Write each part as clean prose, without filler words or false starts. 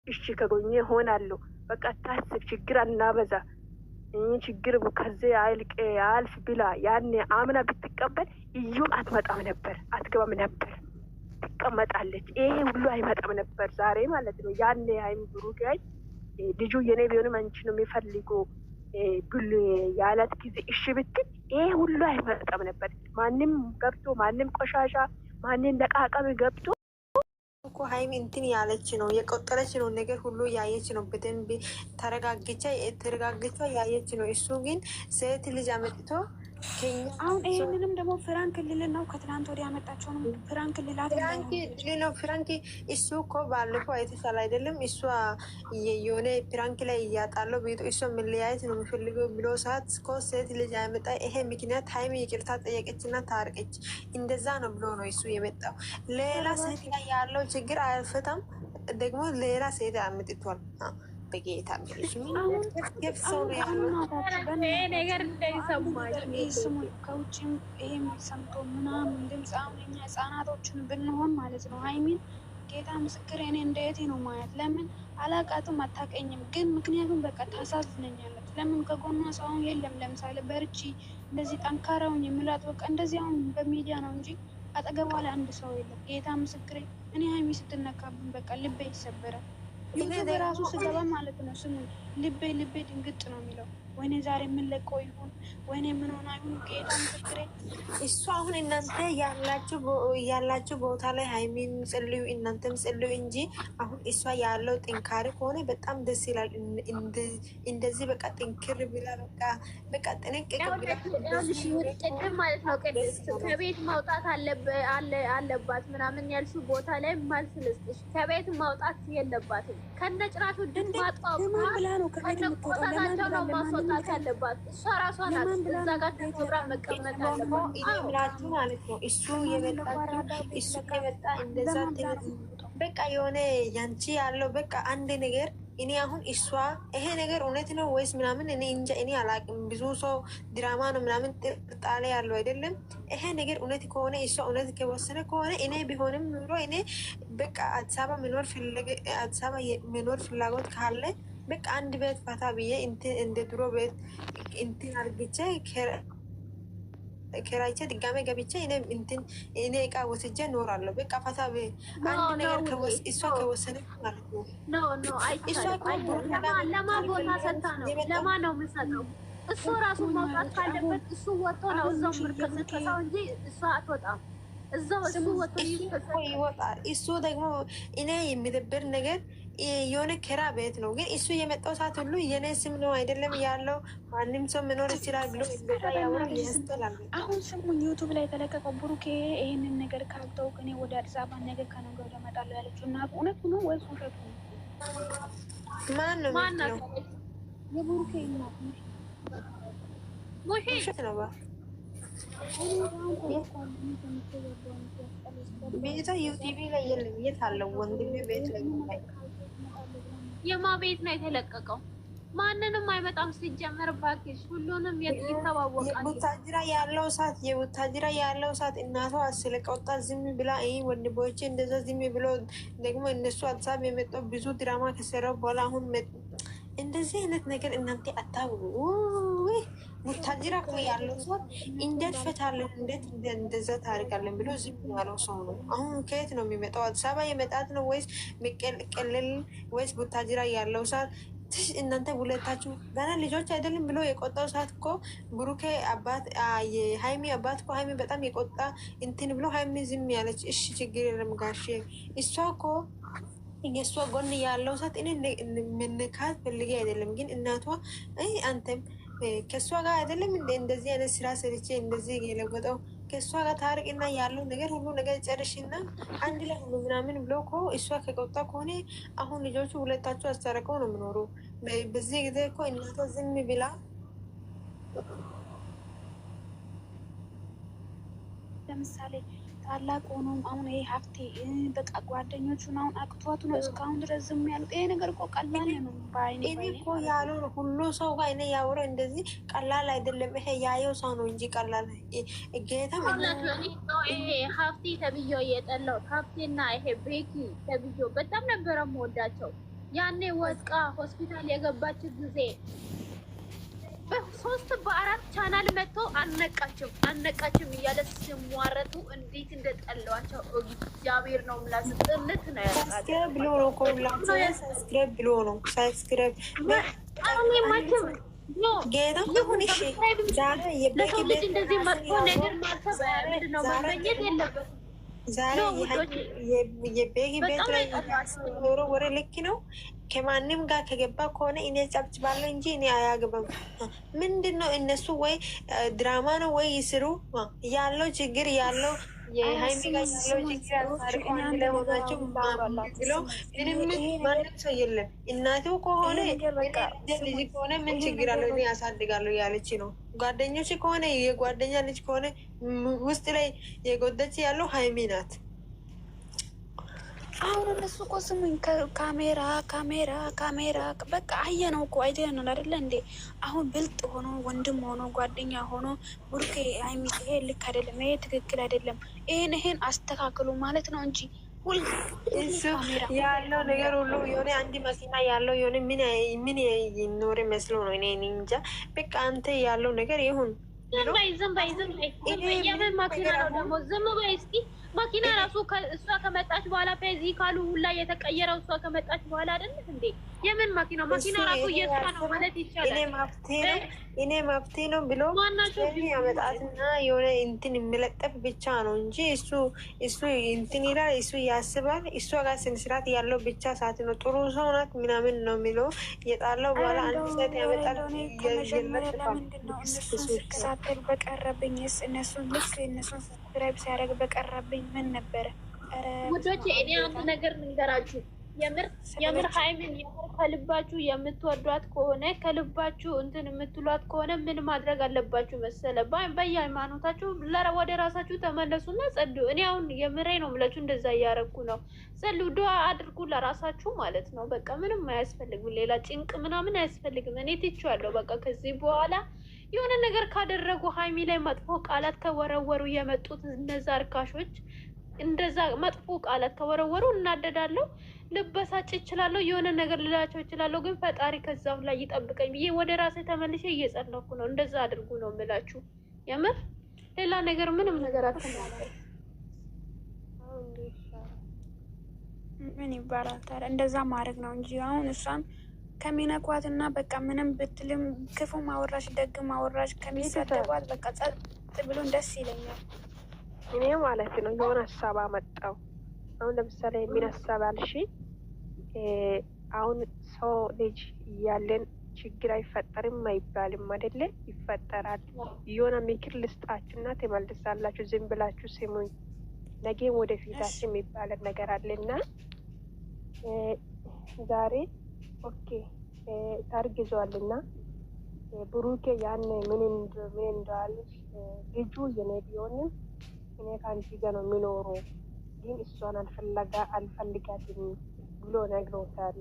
እሺ ከጎኜ ሆናለሁ፣ በቃ አታስብ፣ ችግር አናበዛ፣ ችግር ከዚህ አልፍ ብላ ያኔ አምና ብትቀበል እዩ አትመጣም ነበር፣ አትገባም ነበር፣ ትቀመጣለች። ይሄ ሁሉ አይመጣም ነበር ዛሬ ማለት ነው። ያኔ ሀይሚ ብሩክ ላይ ልጁ የኔ ቢሆንም አንቺ ነው የሚፈልገው ብል ያላት ጊዜ እሺ ብትል ይሄ ሁሉ አይመጣም ነበር። ማንም ገብቶ ማንም ቆሻሻ ማንም ለቃቀም ገብቶ እኮ ሀይሚ እንትን ያለች ነው የቆጠረች ነው ነገር ሁሉ ያየች ነው። በደንብ ተረጋግቻ ያየች ነው። እሱ ግን ሴት ልጅ አመጥቶ አሁን ይህንንም ደግሞ ፍራንክ ልል ነው። ከትናንት ወዲያ ያመጣቸውንም ፍራንክ ልላት ነው። ፍራንክ እሱ እኮ ባለፈው አይተሻል አይደለም? እሷ የሆነ ፍራንክ ላይ እያጣለው ቤቱ እሷ መለያየት ነው የሚፈልገው ብሎ ሰዓት እኮ ሴት ልጅ ያመጣ ይሄ ምክንያት ሀይሚ ይቅርታ ጠየቀችና ታርቀች። እንደዛ ነው ብሎ ነው እሱ የመጣው። ሌላ ሴት ላይ ያለው ችግር አያልፈታም። ደግሞ ሌላ ሴት አምጥቷል። በጌታ ከውጭም ይሄም ሰምቶ ምናምን ድምፅ አሁን እኛ ህጻናቶችን ብንሆን ማለት ነው ሀይሚን ጌታ ምስክር እኔ እንደየቴ ነው ማየት። ለምን አላቃትም አታቀኝም፣ ግን ምክንያቱም በቃ ታሳዝነኛለች። ለምን ከጎኗ ሰው አሁን የለም። ለምሳሌ በርቺ እንደዚህ ጠንካራውን የሚላት በቃ እንደዚህ አሁን በሚዲያ ነው እንጂ አጠገቧ ላይ አንድ ሰው የለም። ጌታ ምስክሬ እኔ ሀይሚ ስትነካብን በቃ ልቤ ይሰበራል። ዩቱብ ራሱ ስገባ ማለት ነው ስሙ ልቤ ድንግጥ ነው የሚለው። ወይኔ ዛሬ የምንለቀው ይሁን ወይኔ ምን ሆና ይሁን ጌታ ምስክሬ። እሱ አሁን እናንተ ያላችሁ ቦታ ላይ ሀይሚን ጽልዩ እናንተም ጽልዩ እንጂ አሁን እሷ ያለው ጥንካሬ ከሆነ በጣም ደስ ይላል። እንደዚህ በቃ ጥንክር ብላ በቃ ጥንቅቅ ቅድም ማለት ነው ከቤት ማውጣት አለባት ምናምን ያልሱ ቦታ ላይ መልስ ልስጥሽ። ከቤት ማውጣት የለባትም ከነጭራሹ ድማጣው ከነቆጣታቸው ነው ማስወጣት ያለባት እሷ ራሷ ናት። እዛ ጋር ተከብራ መቀመጥ አለባት ማለት ነው። እሱ የመጣ እንደዛ በቃ የሆነ ያንቺ ያለው በቃ አንድ ነገር እኔ አሁን እሷ ይሄ ነገር እውነት ነው ወይስ ምናምን እኔ እንጃ፣ እኔ አላቅም። ብዙ ሰው ድራማ ነው ምናምን ጥርጣሬ ያለው አይደለም። ይሄ ነገር እውነት ከሆነ እሷ እውነት ከወሰነ ከሆነ እኔ ቢሆንም ኑሮ እኔ በቃ አዲስ አበባ መኖር ፍላጎት ካለ በቃ አንድ ቤት ፈታ ብዬ እንደ ድሮ ቤት እንትን አርግቼ ከራይቼ ድጋሜ ገብቼ እኔ እቃ ወስጄ እኖራለሁ። በቃ ፈታ አንድ ነገር እሷ ከወሰነ ማለት ነው። ለማን ቦታ ሰታ ነው? ለማን ነው የምሰጠው? እሱ ራሱ ማውጣት ካለበት እሱ ወጥቶ ነው እዛው ምርከሰው እንጂ እሷ አትወጣም። እዛው እሱ ወጥቶ ይወጣል። እሱ ደግሞ እኔ የሚደብር ነገር የሆነ ኪራ ቤት ነው፣ ግን እሱ የመጣው ሰዓት ሁሉ የኔ ስም ነው አይደለም ያለው ማንም ሰው መኖር ይችላል ብሎ ያስጠላል። አሁን ስሙን ዩቱብ ላይ የተለቀቀው ብሩኬ ይህንን ነገር ካልተው እኔ ወደ አዲስ አበባ ነገር ከነገ ወዲያ እመጣለሁ ያለችው እና እውነቱ ነው ወይስ ውሸቱ ነው? ማን ነው የሚለው? የብሩኬ እናት ውሸት ነው። ቤታ ዩቲቪ ላይ የለም። የት አለው? ወንድሜ ቤት ላይ የማ ቤት ነው የተለቀቀው? ማንንም አይመጣም ሲጀመር ባክሽ። ሁሉንም ይተዋወቃል። የቡታጅራ ያለው ሰዓት እናቷ ስለቀወጣ ዝም ብላ ወንድሞቼ እንደዛ ዝም ብሎ ደግሞ እነሱ አዲስ አበባ የመጣው ብዙ ድራማ ከሰራው በኋላ አሁን እንደዚህ አይነት ነገር እናንተ አታውሩ። ቡታጅራ እኮ ያለው ሰው እንዴት ፈታለን እንዴት እንደዛ ታሪካለን ብሎ ዝም ያለው ሰው ነው። አሁን ከየት ነው የሚመጣው? አዲስ አበባ የመጣት ነው ወይስ ሚቀልቀልል ወይስ ቡታጅራ ያለው ሰዓት? እናንተ ሁለታችሁ ገና ልጆች አይደለም ብሎ የቆጣው ሰዓት እኮ ብሩኬ አባት የሀይሚ አባት እኮ ሀይሚ በጣም የቆጣ እንትን ብሎ ሀይሚ ዝም ያለች እሺ ችግር የለም ጋሼ እሷ እኮ የእሷ ጎን ያለው ሰዓት እኔ ምንካት ፈልጌ አይደለም፣ ግን እናቷ አንተም ከእሷ ጋር አይደለም እንደዚህ አይነት ስራ ሰርቼ እንደዚህ የለወጠው ከእሷ ጋር ታርቅና ያለው ነገር ሁሉ ነገር ጨርሽና አንድ ላይ ሁሉ ምናምን ብሎ እኮ እሷ ከቆጣ ከሆነ አሁን ልጆቹ ሁለታቸው አስታረቀው ነው የምኖሩ። በዚህ ጊዜ እኮ እናቷ ዝም ብላ ለምሳሌ ታላቅ ሆኖም አሁን ይሄ ሀብቴ በቃ ጓደኞቹን አሁን አቅቷቱ ነው እስካሁን ድረስ ዝም ያሉት። ይሄ ነገር እኮ ቀላል ነው። እኔ እኮ ያሉ ሁሉ ሰው ጋር እኔ ያወራው እንደዚህ ቀላል አይደለም። ይሄ ያየው ሰው ነው እንጂ ቀላል ጌታ ይሄ ሀብቴ ተብዬው የጠላው ሀብቴና ይሄ ቤኪ ተብዬው በጣም ነበረ የምወዳቸው። ያኔ ወጥቃ ሆስፒታል የገባች ጊዜ በ3 በ4 ቻናል መጥቶ አነቃችም እያለ ሲሟረቱ እንዴት እንደጠለዋቸው እግዚአብሔር ነው ምላስ ጥልት ነው ያሳደ ብሎ ነው ሳብስክራይብ ብሎ ነው ሳብስክራይብ ማችም ጌታ ይሁን። እሺ ዛሬ ለሰው ልጅ እንደዚህ መጥፎ ነገር ማሰብ ምንድን ነው መመኘት የለበትም። ዛሬ የቤጊ ቤት ላይ ኖሮ ወሬ ልክ ነው። ከማንም ጋር ከገባ ከሆነ እኔ ጨብጭባለሁ እንጂ እኔ አያገባም። ምንድን ነው እነሱ ወይ ድራማ ነው ወይ ይስሩ ያለው ችግር ያለው የሀይሚ ጋር ያለው ችግር አልታርቆ አንድ ላይ ሆናቸው ብሎ ምንም ማንም ሰው የለም። እናቱ ከሆነ ልጅ ከሆነ ምን ችግር አለው እኔ ያሳድጋለሁ ያለች ነው። ጓደኞች ከሆነ የጓደኛ ልጅ ከሆነ ውስጥ ላይ የጎደች ያለው ሀይሚ ናት። አሁን እነሱ እኮ ስሙኝ፣ ካሜራ በቃ አየነው እኮ አይተነው አይደለ እንዴ? አሁን ብልጥ ሆኖ ወንድም ሆኖ ጓደኛ ሆኖ ቡርኬ ሀይሚ ይሄ ልክ አይደለም፣ ይሄ ትክክል አይደለም፣ ይሄን አስተካክሉ ማለት ነው እንጂ እሱ ያለው ነገር ሁሉ የሆነ አንድ መኪና ያለው የሆነ ምን ይኖር መስሎ ነው። እኔ እንጃ። በቃ አንተ ያለው ነገር ይሁን። ዝም በይ የምን መኪና ነው ደግሞ? ዝም በይ እስኪ። መኪና ራሱ እሷ ከመጣች በኋላ ፔዚ ካሉ ሁላ የተቀየረው እሷ ከመጣች በኋላ አይደለም እንዴ? የምን መኪና ራሱ እየሷ ነው ማለት ይቻላል። እኔ መፍትሄ ነው ብሎ ያመጣትና የሆነ እንትን የሚለጠፍ ብቻ ነው እንጂ እሱ እንትን ይላል፣ እሱ ያስባል። እሷ ጋር ስንስራት ያለው ብቻ ሳት ነው። ጥሩ ሰው ናት ምናምን ነው የሚለው የጣለው በኋላ አንድ ሰት ያመጣል። ሳትል በቀረብኝስ እነሱን ልክ እነሱን ሰብስክራይብ ሲያደርግ በቀረብኝ ምን ነበረ? ውዶች እኔ አንድ ነገር ልንገራችሁ። የምር ሀይሚን የምር ከልባችሁ የምትወዷት ከሆነ ከልባችሁ እንትን የምትሏት ከሆነ ምን ማድረግ አለባችሁ መሰለ? በየሃይማኖታችሁ ወደ ራሳችሁ ተመለሱና ጸልዩ። እኔ አሁን የምሬ ነው የምላችሁ፣ እንደዛ እያረኩ ነው። ጸልዩ፣ ዱዓ አድርጉ ለራሳችሁ ማለት ነው። በቃ ምንም አያስፈልግም፣ ሌላ ጭንቅ ምናምን አያስፈልግም። እኔ ትቼዋለሁ። በቃ ከዚህ በኋላ የሆነ ነገር ካደረጉ ሀይሚ ላይ መጥፎ ቃላት ከወረወሩ የመጡት እነዛ እርካሾች እንደዛ መጥፎ ቃላት ከወረወሩ እናደዳለሁ፣ ልበሳጭ እችላለሁ፣ የሆነ ነገር ልላቸው እችላለሁ። ግን ፈጣሪ ከዛው ላይ ይጠብቀኝ ብዬ ወደ ራሴ ተመልሼ እየጸለኩ ነው። እንደዛ አድርጉ ነው የምላችሁ። የምር ሌላ ነገር ምንም ነገር አትናገር። ምን ይባላል ታዲያ? እንደዛ ማድረግ ነው እንጂ አሁን እሷን ከሚነኳት እና በቃ ምንም ብትልም ክፉ ማወራሽ ደግ ማወራሽ ከሚሰደቧት በቃ ጸጥ ብሎን ደስ ይለኛል። እኔ ማለት ነው የሆነ ሀሳብ አመጣው። አሁን ለምሳሌ የሚል ሀሳብ አልሽ። አሁን ሰው ልጅ እያለን ችግር አይፈጠርም አይባልም አይደለ? ይፈጠራል። የሆነ ምክር ልስጣችሁና ትመልሳላችሁ። ዝም ብላችሁ ስሙኝ። ነገም ወደፊታችን የሚባለን ነገር አለና ዛሬ ኦኬ ታርግዟልና ብሩኬ ያን ምን እንዳለች ልጁ የኔ ቢሆንም እኔ ከአንቺ ጋር ነው የሚኖረው፣ ግን እሷን አልፈልጋትም ብሎ ነግሮታል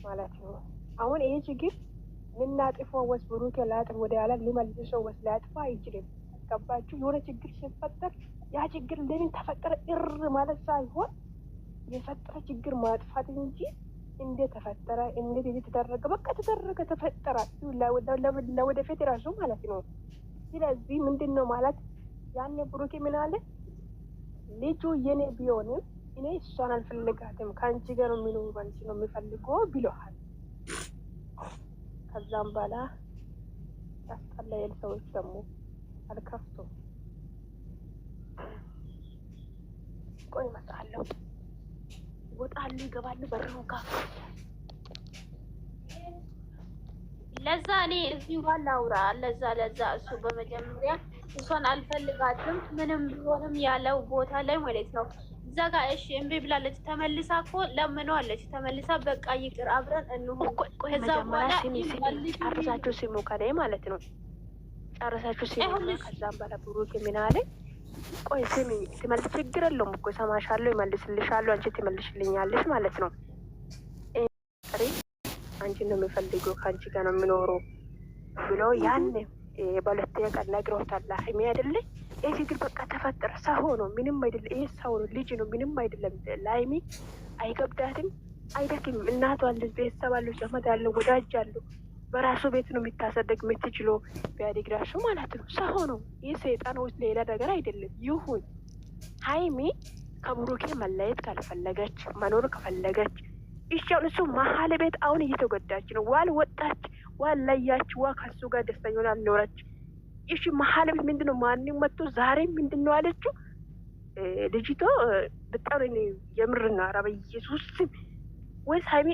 ማለት ነው። አሁን ይሄ ችግር ልናጥፈው ወስ ብሩኬ ላጥፍ ወደ ያላ ሊመልሰው ወስ ላጥፋ አይችልም። ገባችሁ? የሆነ ችግር ሲፈጠር ያ ችግር ለምን ተፈጠረ ማለት ሳይሆን የፈጠረ ችግር ማጥፋት እንጂ እንዴት ተፈጠረ እንዴት የተደረገ በቃ ተፈጠረ ለወደፊት ራሱ ማለት ነው። ስለዚህ ምንድን ነው ማለት ያኔ ብሩኬ ምን አለ? ልጁ የኔ ቢሆንም እኔ እሷን አልፈልጋትም ከአንቺ ጋር ነው የሚኖሩ አንቺ ነው የሚፈልገው ብለዋል። ከዛም በኋላ ያስጠላል። ሰዎች ደግሞ አልከፍቱም። ቆይ እመጣለሁ፣ ይወጣሉ ይገባሉ በሩ ጋር። ለዛ እኔ እዚሁ ጋር ላውራ። ለዛ እሱ በመጀመሪያ እሷን አልፈልጋትም ምንም ቢሆንም ያለው ቦታ ላይ ማለት ነው። እዛ ጋር እሺ እምቢ ብላለች። ተመልሳ እኮ ለምነዋለች። ተመልሳ በቃ ይቅር አብረን እንሁን። ከዛ በኋላ ጨርሳችሁ ስሙ ከላይ ማለት ነው። ጨርሳችሁ ስሙ። ከዛም በኋላ ብሩክ ምን አለ? ቆይ ስሚ ትመልስ ችግር የለውም እኮ ሰማሻለሁ፣ ይመልስልሻለሁ፣ አንቺ ትመልሽልኛለሽ ማለት ነው። አንቺ ነው የሚፈልገው ከአንቺ ጋር ነው የሚኖረው ብሎ ያኔ በሁለተኛ ቀን ነግሮታል። ሀይሚ አይደለ? ይህ ችግር በቃ ተፈጠረ። ሰው ነው ምንም አይደለም። ይሄ ሰው ነው ልጅ ነው ምንም አይደለም። ለሀይሚ አይገብዳትም። አይደክም። እናቷ አለች፣ ቤተሰብ አለው፣ ዘመድ አለው፣ ወዳጅ አለው። በራሱ ቤት ነው የሚታሰደግ የምትችለው ቢያድግ ራሱ ማለት ነው። ሰው ነው ይህ ሰይጣን ውስጥ ሌላ ነገር አይደለም። ይሁን ሀይሚ ከብሩኬ መለየት ካልፈለገች መኖር ከፈለገች እሻውን እሱ መሀል ቤት አሁን እየተጎዳች ነው። ዋል ወጣች፣ ዋል ለያች፣ ዋ ከሱ ጋር ደስተኛ ሆና አልኖረች። እሺ መሀል ቤት ምንድነው ማንም መጥቶ ዛሬ ምንድነው አለችው ልጅቶ በጣም የምርና ኧረ በኢየሱስ ወይስ ሀይሚ